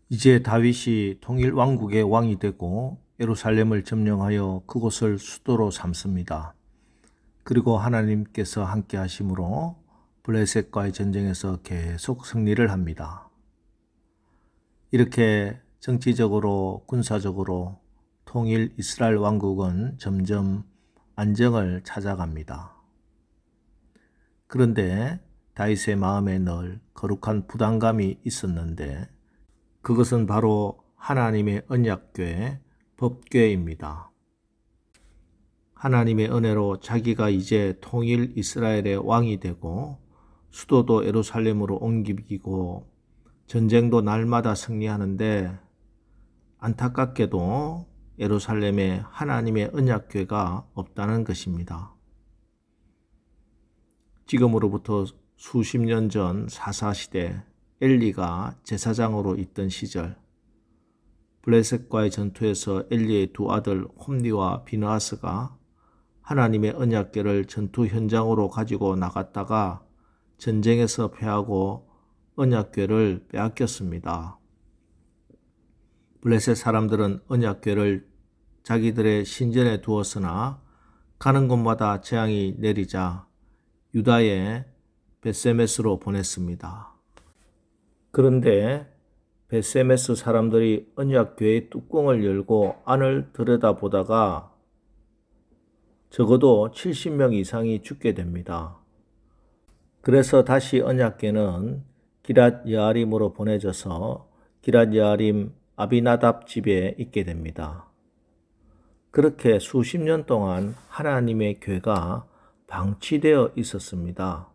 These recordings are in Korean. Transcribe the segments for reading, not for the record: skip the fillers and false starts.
이제 다윗이 통일 왕국의 왕이 되고 예루살렘을 점령하여 그곳을 수도로 삼습니다. 그리고 하나님께서 함께 하심으로 블레셋과의 전쟁에서 계속 승리를 합니다. 이렇게 정치적으로 군사적으로 통일 이스라엘 왕국은 점점 안정을 찾아갑니다. 그런데 다윗의 마음에 늘 거룩한 부담감이 있었는데 그것은 바로 하나님의 언약궤, 법궤입니다. 하나님의 은혜로 자기가 이제 통일 이스라엘의 왕이 되고 수도도 예루살렘으로 옮기고 전쟁도 날마다 승리하는데 안타깝게도 예루살렘에 하나님의 언약궤가 없다는 것입니다. 지금으로부터 수십 년 전 사사시대 엘리가 제사장으로 있던 시절 블레셋과의 전투에서 엘리의 두 아들 홈니와 비느하스가 하나님의 언약궤를 전투 현장으로 가지고 나갔다가 전쟁에서 패하고 언약궤를 빼앗겼습니다. 블레셋 사람들은 언약궤를 자기들의 신전에 두었으나 가는 곳마다 재앙이 내리자 유다의 벳세메스로 보냈습니다. 그런데 벳세메스 사람들이 언약궤의 뚜껑을 열고 안을 들여다보다가 적어도 70명 이상이 죽게 됩니다. 그래서 다시 언약궤는 기럇 여아림으로 보내져서 기럇 여아림 아비나답 집에 있게 됩니다. 그렇게 수십 년 동안 하나님의 궤가 방치되어 있었습니다.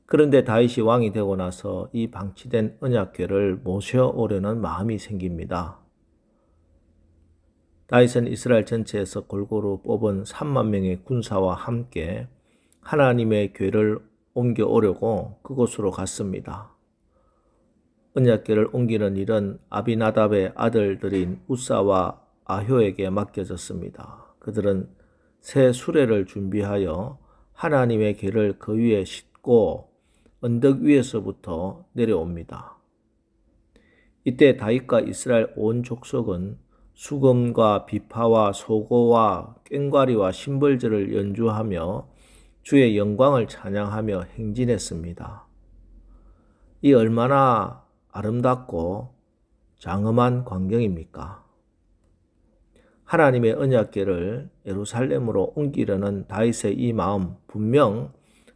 그런데 다윗이 왕이 되고 나서 이 방치된 언약궤를 모셔오려는 마음이 생깁니다. 다윗은 이스라엘 전체에서 골고루 뽑은 3만 명의 군사와 함께 하나님의 궤를 옮겨오려고 그곳으로 갔습니다. 언약궤를 옮기는 일은 아비나답의 아들들인 우사와 아효에게 맡겨졌습니다. 그들은 새 수레를 준비하여 하나님의 궤를 그 위에 싣고 언덕 위에서부터 내려옵니다. 이때 다윗과 이스라엘 온 족속은 수금과 비파와 소고와 꽹과리와 심벌들을 연주하며 주의 영광을 찬양하며 행진했습니다. 이 얼마나 아름답고 장엄한 광경입니까? 하나님의 언약궤를 예루살렘으로 옮기려는 다윗의 이 마음 분명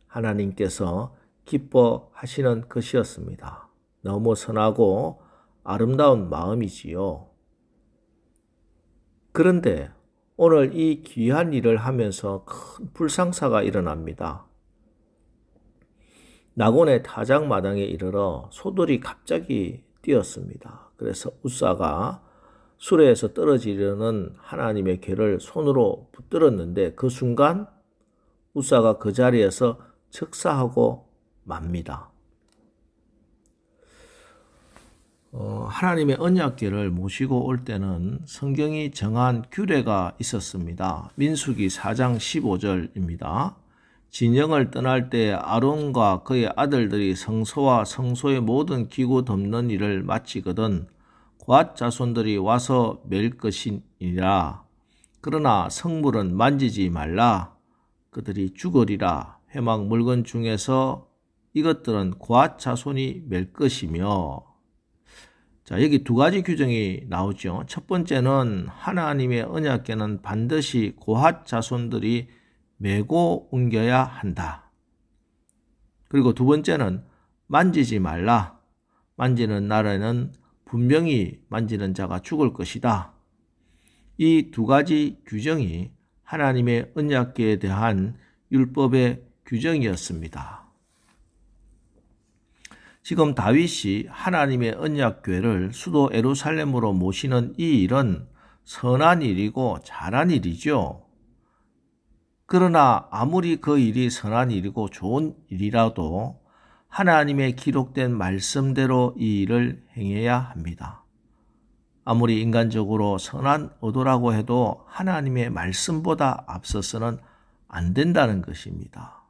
하나님께서 기뻐하시는 것이었습니다. 너무 선하고 아름다운 마음이지요. 그런데 오늘 이 귀한 일을 하면서 큰 불상사가 일어납니다. 나곤의 타작마당에 이르러 소들이 갑자기 뛰었습니다. 그래서 우사가 수레에서 떨어지려는 하나님의 궤를 손으로 붙들었는데 그 순간 우사가 그 자리에서 즉사하고 맙니다. 하나님의 언약궤를 모시고 올 때는 성경이 정한 규례가 있었습니다. 민수기 4장 15절입니다. 진영을 떠날 때 아론과 그의 아들들이 성소와 성소의 모든 기구 덮는 일을 마치거든 곶 자손들이 와서 맬 것이니라. 그러나 성물은 만지지 말라. 그들이 죽으리라. 회막 물건 중에서 이것들은 곶 자손이 맬 것이며. 자, 여기 두 가지 규정이 나오죠. 첫 번째는 하나님의 언약궤는 반드시 곶 자손들이 메고 옮겨야 한다. 그리고 두 번째는 만지지 말라. 만지는 날에는 분명히 만지는 자가 죽을 것이다. 이 두 가지 규정이 하나님의 언약궤에 대한 율법의 규정이었습니다. 지금 다윗이 하나님의 언약궤를 수도 예루살렘으로 모시는 이 일은 선한 일이고 잘한 일이죠. 그러나 아무리 그 일이 선한 일이고 좋은 일이라도 하나님의 기록된 말씀대로 이 일을 행해야 합니다. 아무리 인간적으로 선한 의도라고 해도 하나님의 말씀보다 앞서서는 안 된다는 것입니다.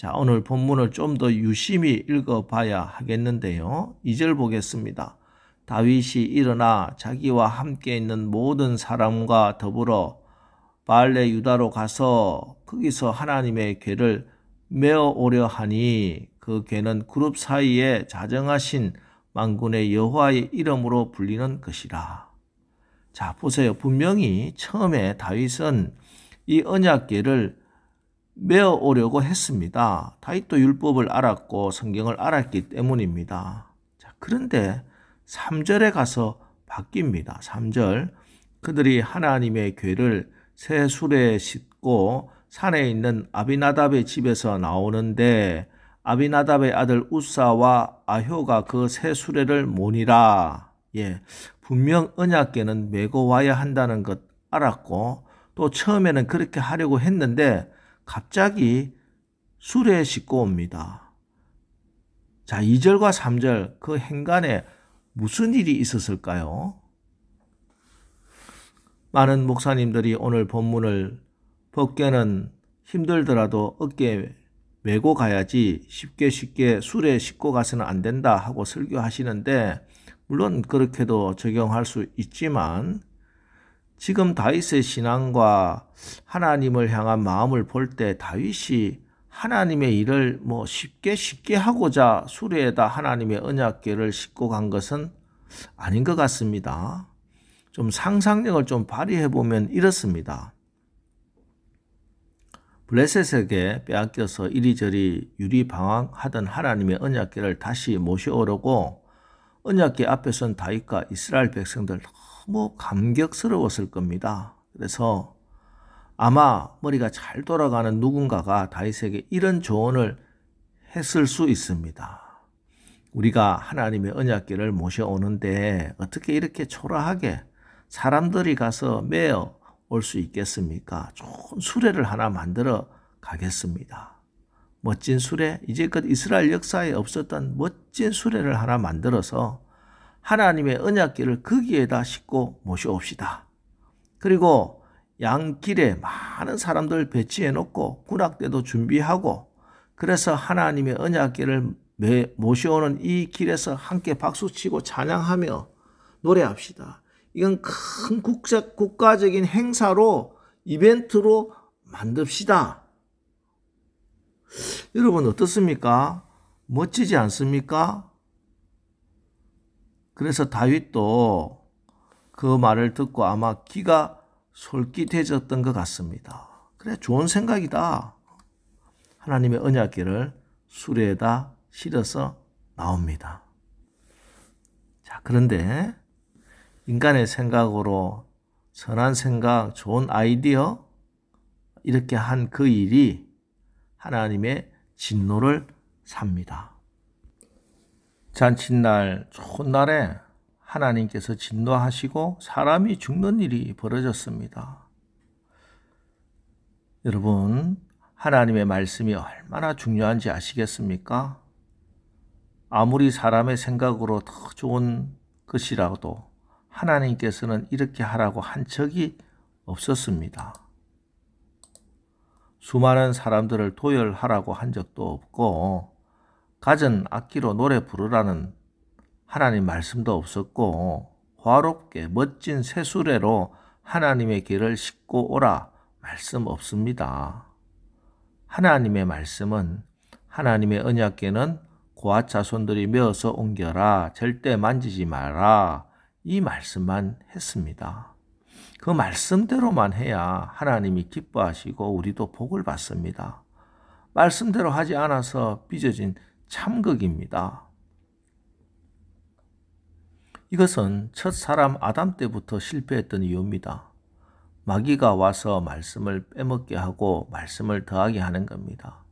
자, 오늘 본문을 좀 더 유심히 읽어봐야 하겠는데요. 2절 보겠습니다. 다윗이 일어나 자기와 함께 있는 모든 사람과 더불어 바알레 유다로 가서 거기서 하나님의 궤를 메어 오려 하니 그 궤는 그룹 사이에 자정하신 만군의 여호와의 이름으로 불리는 것이라. 자, 보세요. 분명히 처음에 다윗은 이 언약궤를 메어 오려고 했습니다. 다윗도 율법을 알았고 성경을 알았기 때문입니다. 자, 그런데 3절에 가서 바뀝니다. 3절. 그들이 하나님의 궤를 새 수레에 싣고 산에 있는 아비나답의 집에서 나오는데 아비나답의 아들 우사와 아효가 그 새 수레를 모니라. 예, 분명 언약궤는 메고 와야 한다는 것 알았고 또 처음에는 그렇게 하려고 했는데 갑자기 수레에 싣고 옵니다. 자, 2절과 3절 그 행간에 무슨 일이 있었을까요? 많은 목사님들이 오늘 본문을 벗게는 힘들더라도 어깨에 메고 가야지 쉽게 수레에 싣고 가서는 안 된다 하고 설교하시는데 물론 그렇게도 적용할 수 있지만 지금 다윗의 신앙과 하나님을 향한 마음을 볼 때 다윗이 하나님의 일을 쉽게 하고자 수레에다 하나님의 언약궤를 싣고 간 것은 아닌 것 같습니다. 좀 상상력을 좀 발휘해 보면 이렇습니다. 블레셋에게 빼앗겨서 이리저리 유리방황하던 하나님의 언약궤를 다시 모셔오려고 언약궤 앞에 선 다윗과 이스라엘 백성들 너무 감격스러웠을 겁니다. 그래서 아마 머리가 잘 돌아가는 누군가가 다윗에게 이런 조언을 했을 수 있습니다. 우리가 하나님의 언약궤를 모셔오는데 어떻게 이렇게 초라하게 사람들이 가서 메어 올 수 있겠습니까? 좋은 수레를 하나 만들어 가겠습니다. 멋진 수레, 이제껏 이스라엘 역사에 없었던 멋진 수레를 하나 만들어서 하나님의 언약궤를 거기에다 싣고 모셔옵시다. 그리고 양길에 많은 사람들 배치해 놓고 군악대도 준비하고 그래서 하나님의 언약궤를 모셔오는 이 길에서 함께 박수치고 찬양하며 노래합시다. 이건 큰 국가적인 행사로 이벤트로 만듭시다. 여러분 어떻습니까? 멋지지 않습니까? 그래서 다윗도 그 말을 듣고 아마 귀가 솔깃해졌던 것 같습니다. 그래, 좋은 생각이다. 하나님의 언약궤를 수레에다 실어서 나옵니다. 자, 그런데 인간의 생각으로 선한 생각, 좋은 아이디어 이렇게 한 그 일이 하나님의 진노를 삽니다. 잔칫날, 좋은 날에 하나님께서 진노하시고 사람이 죽는 일이 벌어졌습니다. 여러분, 하나님의 말씀이 얼마나 중요한지 아시겠습니까? 아무리 사람의 생각으로 더 좋은 것이라도 하나님께서는 이렇게 하라고 한 적이 없었습니다. 수많은 사람들을 도열하라고 한 적도 없고 갖은 악기로 노래 부르라는 하나님 말씀도 없었고 화롭게 멋진 새 수레로 하나님의 길을 싣고 오라 말씀 없습니다. 하나님의 말씀은 하나님의 언약궤는 고앗 자손들이 메어서 옮겨라 절대 만지지 마라 이 말씀만 했습니다. 그 말씀대로만 해야 하나님이 기뻐하시고 우리도 복을 받습니다. 말씀대로 하지 않아서 빚어진 참극입니다. 이것은 첫 사람 아담 때부터 실패했던 이유입니다. 마귀가 와서 말씀을 빼먹게 하고 말씀을 더하게 하는 겁니다.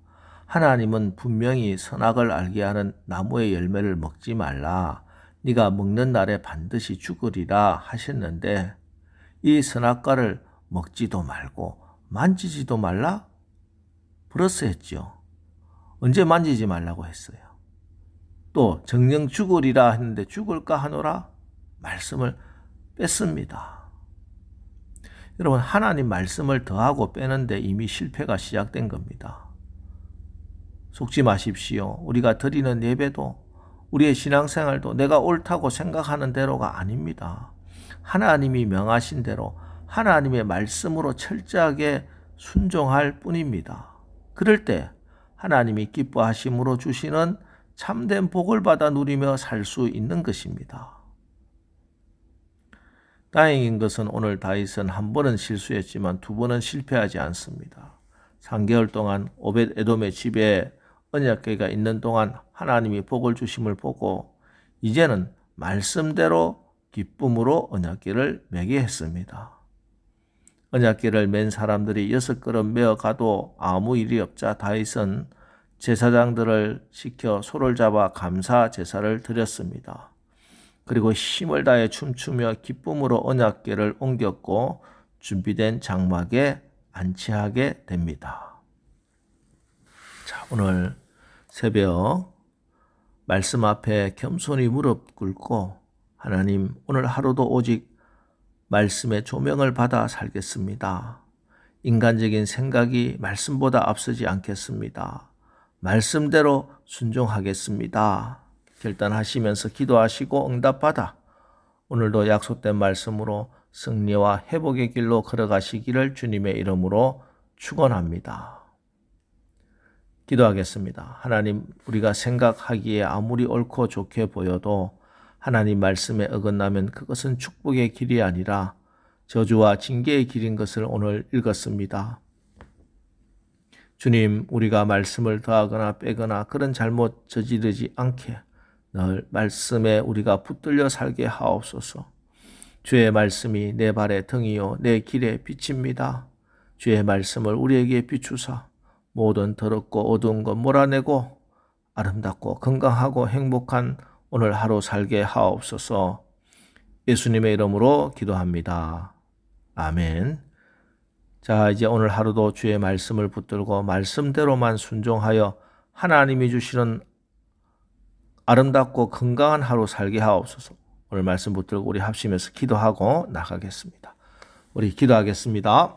하나님은 분명히 선악을 알게 하는 나무의 열매를 먹지 말라. 네가 먹는 날에 반드시 죽으리라 하셨는데 이 선악과를 먹지도 말고 만지지도 말라? 플러스 했죠. 언제 만지지 말라고 했어요? 또 정령 죽으리라 했는데 죽을까 하노라? 말씀을 뺐습니다. 여러분, 하나님 말씀을 더하고 빼는데 이미 실패가 시작된 겁니다. 속지 마십시오. 우리가 드리는 예배도 우리의 신앙생활도 내가 옳다고 생각하는 대로가 아닙니다. 하나님이 명하신 대로 하나님의 말씀으로 철저하게 순종할 뿐입니다. 그럴 때 하나님이 기뻐하심으로 주시는 참된 복을 받아 누리며 살 수 있는 것입니다. 다행인 것은 오늘 다윗은 한 번은 실수했지만 두 번은 실패하지 않습니다. 3개월 동안 오벳 에돔의 집에 언약궤가 있는 동안 하나님이 복을 주심을 보고 이제는 말씀대로 기쁨으로 언약궤를 매게 했습니다. 언약궤를 맨 사람들이 6걸음 메어 가도 아무 일이 없자 다윗은 제사장들을 시켜 소를 잡아 감사 제사를 드렸습니다. 그리고 힘을 다해 춤추며 기쁨으로 언약궤를 옮겼고 준비된 장막에 안치하게 됩니다. 자, 오늘 새벽 말씀 앞에 겸손히 무릎 꿇고 하나님, 오늘 하루도 오직 말씀의 조명을 받아 살겠습니다. 인간적인 생각이 말씀보다 앞서지 않겠습니다. 말씀대로 순종하겠습니다. 결단하시면서 기도하시고 응답받아 오늘도 약속된 말씀으로 승리와 회복의 길로 걸어가시기를 주님의 이름으로 축원합니다. 기도하겠습니다. 하나님, 우리가 생각하기에 아무리 옳고 좋게 보여도 하나님 말씀에 어긋나면 그것은 축복의 길이 아니라 저주와 징계의 길인 것을 오늘 읽었습니다. 주님, 우리가 말씀을 더하거나 빼거나 그런 잘못 저지르지 않게 늘 말씀에 우리가 붙들려 살게 하옵소서. 주의 말씀이 내 발의 등이요 내 길의 빛입니다. 주의 말씀을 우리에게 비추사 모든 더럽고 어두운 것 몰아내고 아름답고 건강하고 행복한 오늘 하루 살게 하옵소서. 예수님의 이름으로 기도합니다. 아멘. 자, 이제 오늘 하루도 주의 말씀을 붙들고 말씀대로만 순종하여 하나님이 주시는 아름답고 건강한 하루 살게 하옵소서. 오늘 말씀 붙들고 우리 합심해서 기도하고 나가겠습니다. 우리 기도하겠습니다.